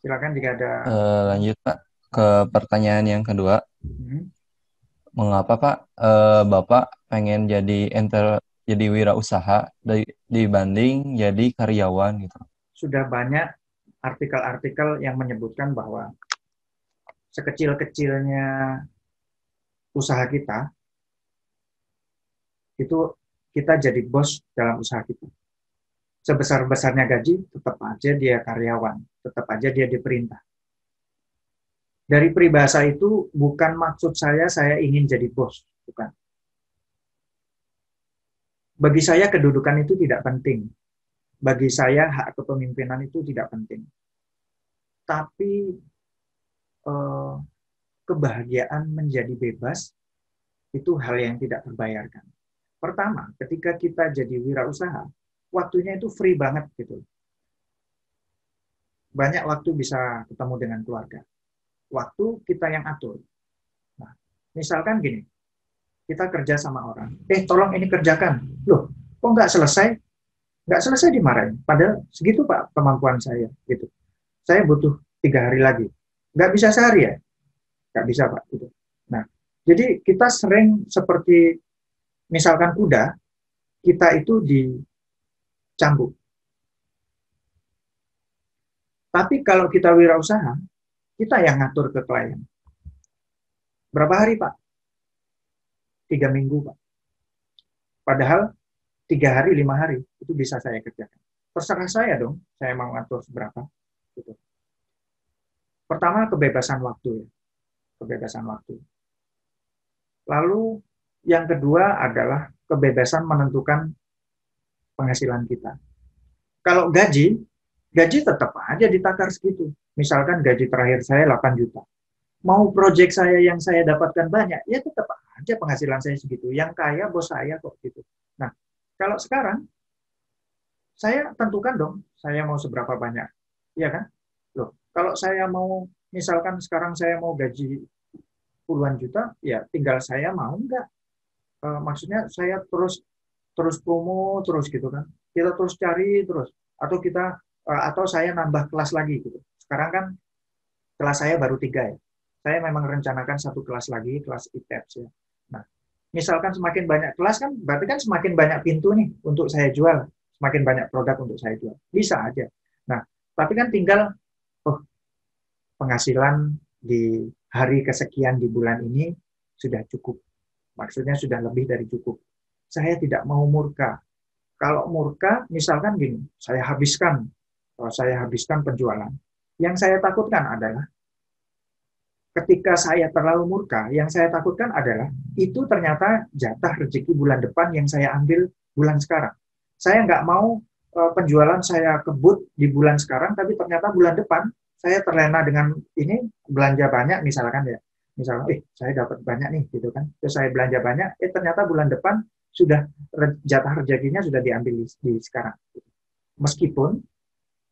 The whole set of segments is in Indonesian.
Silakan jika ada. Lanjut Pak ke pertanyaan yang kedua. Hmm, Mengapa Pak Bapak pengen jadi wirausaha dibanding jadi karyawan gitu? sudah banyak artikel-artikel yang menyebutkan bahwa sekecil-kecilnya usaha kita, itu kita jadi bos dalam usaha kita. Sebesar-besarnya gaji, tetap aja dia karyawan, tetap aja dia diperintah. Dari peribahasa itu bukan maksud saya ingin jadi bos, bukan. Bagi saya kedudukan itu tidak penting. Bagi saya hak kepemimpinan itu tidak penting. Tapi eh, kebahagiaan menjadi bebas itu hal yang tidak terbayarkan. Pertama, ketika kita jadi wirausaha, waktunya itu free banget gitu. Banyak waktu bisa ketemu dengan keluarga. Waktu kita yang atur. Nah, misalkan gini, kita kerja sama orang. Tolong ini kerjakan. Loh, kok nggak selesai? Nggak selesai dimarahin. Padahal segitu Pak kemampuan saya. Gitu. Saya butuh 3 hari lagi. Nggak bisa sehari ya? Nggak bisa Pak. Gitu. Nah, jadi kita sering seperti misalkan kuda, kita itu dicambuk. Tapi kalau kita wirausaha, kita yang ngatur ke klien. Berapa hari Pak? 3 minggu Pak. Padahal 3 hari, 5 hari itu bisa saya kerjakan. Terserah saya dong, saya mau ngatur seberapa. Gitu. Pertama kebebasan waktu ya, kebebasan waktu. Lalu yang kedua adalah kebebasan menentukan penghasilan kita. Kalau gaji tetap aja ditakar segitu. Misalkan gaji terakhir saya 8 juta. Mau proyek saya yang saya dapatkan banyak, ya tetap aja penghasilan saya segitu. Yang kaya bos saya kok gitu. Nah, kalau sekarang saya tentukan dong, saya mau seberapa banyak. Iya kan? Loh, kalau saya mau, misalkan sekarang saya mau gaji puluhan juta, ya tinggal saya mau nggak. Maksudnya saya terus terus promo terus gitu kan. Kita terus cari terus. Atau saya nambah kelas lagi gitu. Sekarang kan kelas saya baru 3 ya. Saya memang rencanakan satu kelas lagi, kelas ITEPS ya. Nah, misalkan semakin banyak kelas kan, berarti kan semakin banyak pintu nih untuk saya jual, semakin banyak produk untuk saya jual. Bisa aja. Nah, tapi kan tinggal, oh, penghasilan di hari kesekian di bulan ini sudah cukup. Maksudnya sudah lebih dari cukup. Saya tidak mau murka. Kalau murka, misalkan gini, saya habiskan penjualan. Yang saya takutkan adalah ketika saya terlalu murka, yang saya takutkan adalah itu ternyata jatah rezeki bulan depan yang saya ambil bulan sekarang. Saya nggak mau penjualan saya kebut di bulan sekarang, tapi ternyata bulan depan saya terlena dengan ini belanja banyak misalkan ya. Misalkan, saya dapat banyak nih gitu kan. Terus saya belanja banyak, ternyata bulan depan sudah jatah rezekinya sudah diambil di sekarang. Meskipun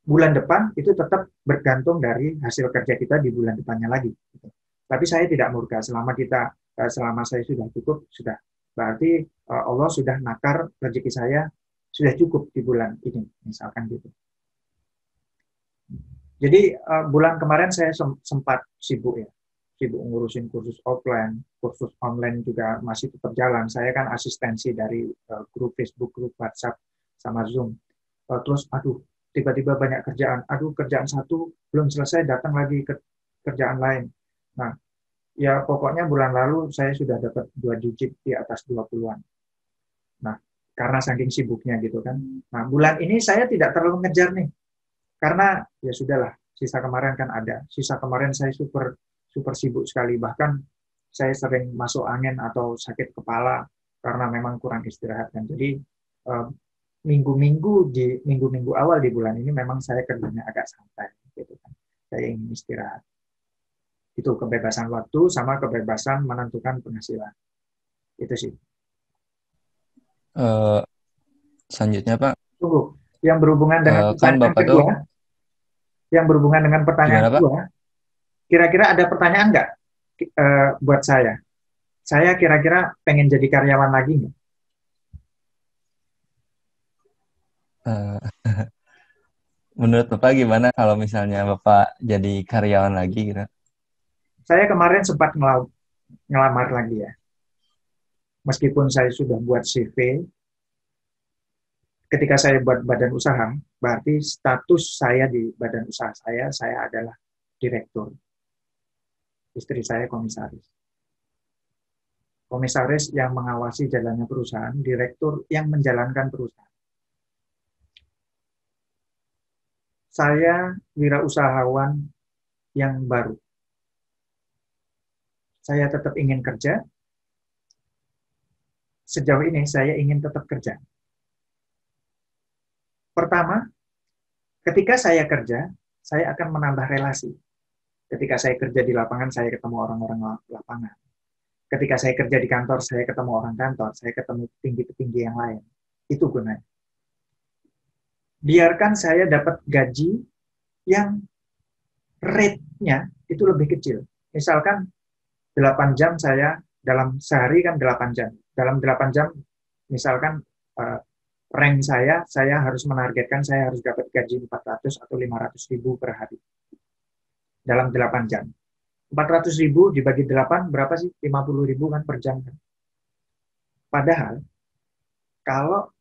bulan depan itu tetap bergantung dari hasil kerja kita di bulan depannya lagi. Tapi saya tidak murka selama saya sudah cukup sudah berarti Allah sudah nakar rezeki saya sudah cukup di bulan ini misalkan gitu. Jadi bulan kemarin saya sempat sibuk ya, sibuk ngurusin kursus offline, kursus online juga masih tetap jalan. Saya kan asistensi dari grup Facebook, grup WhatsApp, sama Zoom. Terus, aduh, tiba-tiba banyak kerjaan. Aduh, kerjaan satu belum selesai, datang lagi ke kerjaan lain. Nah, ya pokoknya bulan lalu saya sudah dapat 2 digit di atas 20-an. Nah, karena saking sibuknya gitu kan. Nah, bulan ini saya tidak terlalu ngejar nih. Karena ya sudahlah, sisa kemarin kan ada. Sisa kemarin saya super super sibuk sekali. Bahkan saya sering masuk angin atau sakit kepala karena memang kurang istirahat kan. Jadi eh, minggu-minggu awal di bulan ini memang saya kerjanya agak santai gitu kan. Saya ingin istirahat. Itu kebebasan waktu sama kebebasan menentukan penghasilan. Itu sih. Eh, Selanjutnya Pak, Tunggu. Yang berhubungan dengan kan pertanyaan Bapak tuh kedua, yang berhubungan dengan pertanyaan gimana Pak? kedua, kira-kira ada pertanyaan nggak buat saya? Saya kira-kira pengen jadi karyawan lagi nggak? Eh, Menurut Bapak gimana kalau misalnya Bapak jadi karyawan lagi gitu? Saya kemarin sempat ngelamar lagi ya. Meskipun saya sudah buat CV, ketika saya buat badan usaha, berarti status saya di badan usaha saya adalah direktur. Istri saya komisaris. Komisaris yang mengawasi jalannya perusahaan, direktur yang menjalankan perusahaan. Saya wirausahawan yang baru. Saya tetap ingin kerja. Sejauh ini saya ingin tetap kerja. Pertama, ketika saya kerja, saya akan menambah relasi. Ketika saya kerja di lapangan, saya ketemu orang-orang lapangan. Ketika saya kerja di kantor, saya ketemu orang kantor, saya ketemu petinggi-petinggi yang lain. Itu gunanya. Biarkan saya dapat gaji yang rate-nya itu lebih kecil. Misalkan 8 jam saya dalam sehari kan 8 jam. Dalam 8 jam misalkan rank saya harus menargetkan saya harus dapat gaji 400 atau 500 ribu per hari. Dalam 8 jam. 400 ribu dibagi 8 berapa sih? 50 ribu kan per jam. Padahal kalau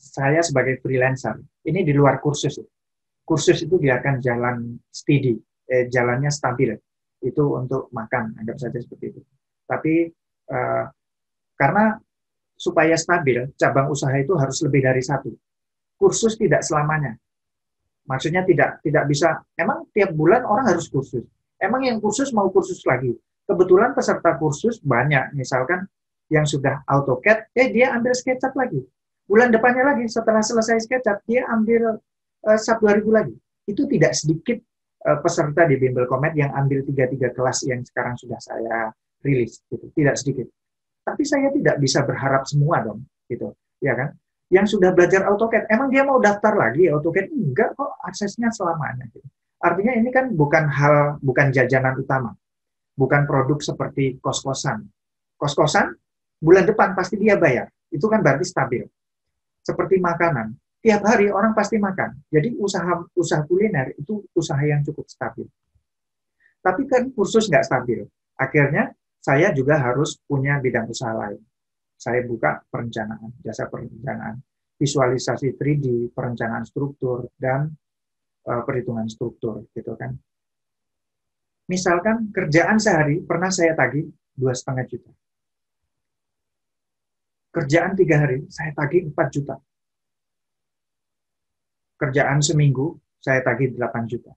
saya sebagai freelancer, ini di luar kursus. Kursus itu biarkan jalan steady, jalannya stabil. Itu untuk makan, anggap saja seperti itu. Tapi karena supaya stabil, cabang usaha itu harus lebih dari satu. Kursus tidak selamanya. Maksudnya tidak bisa, emang tiap bulan orang harus kursus. Emang yang kursus mau kursus lagi. Kebetulan peserta kursus banyak, misalkan yang sudah AutoCAD, dia ambil SketchUp lagi. Bulan depannya lagi, setelah selesai SketchUp, dia ambil SAP 2000 lagi. Itu tidak sedikit peserta di Bimbel Comet yang ambil 3 kelas yang sekarang sudah saya rilis. Gitu. Tidak sedikit. Tapi saya tidak bisa berharap semua dong. Gitu. Ya kan? Yang sudah belajar AutoCAD, emang dia mau daftar lagi AutoCAD? Enggak kok, aksesnya selamanya. Gitu. Artinya ini kan bukan jajanan utama. Bukan produk seperti kos-kosan. Kos-kosan, bulan depan pasti dia bayar. Itu kan berarti stabil. Seperti makanan, tiap hari orang pasti makan. Jadi usaha kuliner itu usaha yang cukup stabil. Tapi kan kursus nggak stabil. Akhirnya saya juga harus punya bidang usaha lain. Saya buka perencanaan, jasa perencanaan, visualisasi 3D, perencanaan struktur, dan perhitungan struktur. Gitu kan. Misalkan kerjaan sehari pernah saya tagih 2,5 juta. Kerjaan 3 hari, saya tagih 4 juta. Kerjaan seminggu, saya tagih 8 juta.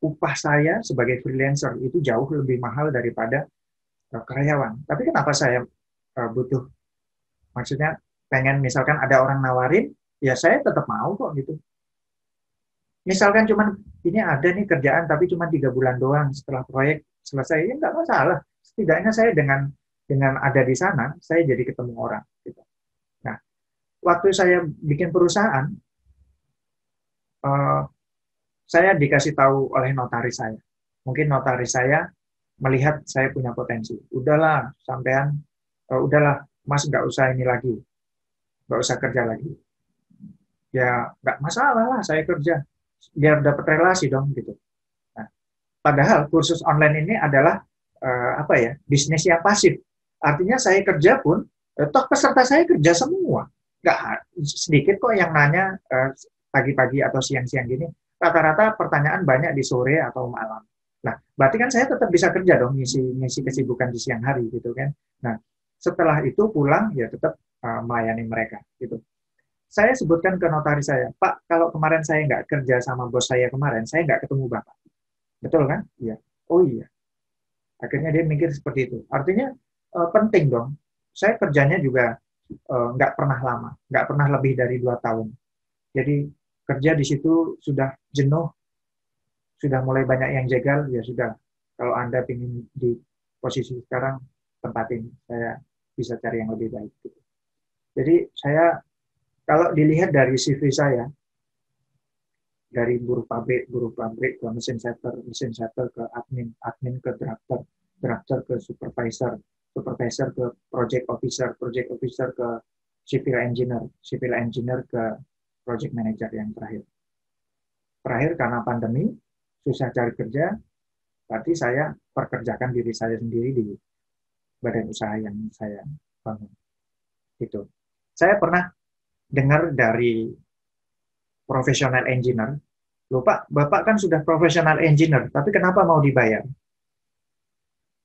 Upah saya sebagai freelancer itu jauh lebih mahal daripada karyawan. Tapi kenapa saya butuh, maksudnya pengen misalkan ada orang nawarin, ya saya tetap mau kok gitu. Misalkan cuman, ini ada nih kerjaan tapi cuma 3 bulan doang setelah proyek selesai, ya nggak masalah. Setidaknya saya dengan ada di sana, saya jadi ketemu orang. Gitu. Nah, waktu saya bikin perusahaan, saya dikasih tahu oleh notaris saya. Mungkin notaris saya melihat saya punya potensi. Udahlah, sampean, udahlah, Mas nggak usah ini lagi, nggak usah kerja lagi. Ya nggak masalah lah, saya kerja, biar dapat relasi dong gitu. Nah, padahal kursus online ini adalah apa ya, bisnis yang pasif. Artinya saya kerja pun, toh peserta saya kerja semua. Nggak sedikit kok yang nanya pagi-pagi atau siang-siang gini. Rata-rata pertanyaan banyak di sore atau malam. Nah, berarti kan saya tetap bisa kerja dong, ngisi kesibukan di siang hari gitu kan. Nah, setelah itu pulang ya tetap melayani mereka gitu. Saya sebutkan ke notaris saya, Pak, kalau kemarin saya nggak kerja sama bos saya kemarin, saya nggak ketemu Bapak. Betul kan? Iya. Oh iya. Akhirnya dia mikir seperti itu. Artinya penting dong. Saya kerjanya juga nggak pernah lama, nggak pernah lebih dari 2 tahun. Jadi kerja di situ sudah jenuh, sudah mulai banyak yang jegal, ya sudah. Kalau Anda ingin di posisi sekarang, tempatin. Saya bisa cari yang lebih baik. Jadi saya, kalau dilihat dari CV saya, dari buruh pabrik ke mesin setter ke admin, admin ke drafter, drafter ke supervisor, supervisor ke project officer ke civil engineer ke project manager yang terakhir. Terakhir karena pandemi, susah cari kerja, berarti saya perkerjakan diri saya sendiri di badan usaha yang saya bangun. Gitu. Saya pernah dengar dari professional engineer, loh Pak, Bapak kan sudah professional engineer, tapi kenapa mau dibayar?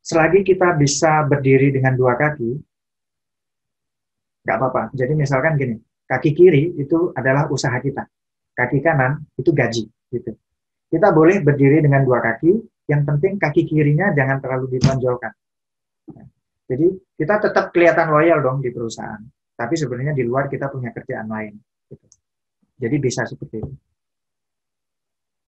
Selagi kita bisa berdiri dengan dua kaki, nggak apa-apa. Jadi misalkan gini, kaki kiri itu adalah usaha kita, kaki kanan itu gaji. Gitu. Kita boleh berdiri dengan dua kaki, yang penting kaki kirinya jangan terlalu ditonjolkan. Jadi kita tetap kelihatan loyal dong di perusahaan, tapi sebenarnya di luar kita punya kerjaan lain. Gitu. Jadi bisa seperti itu.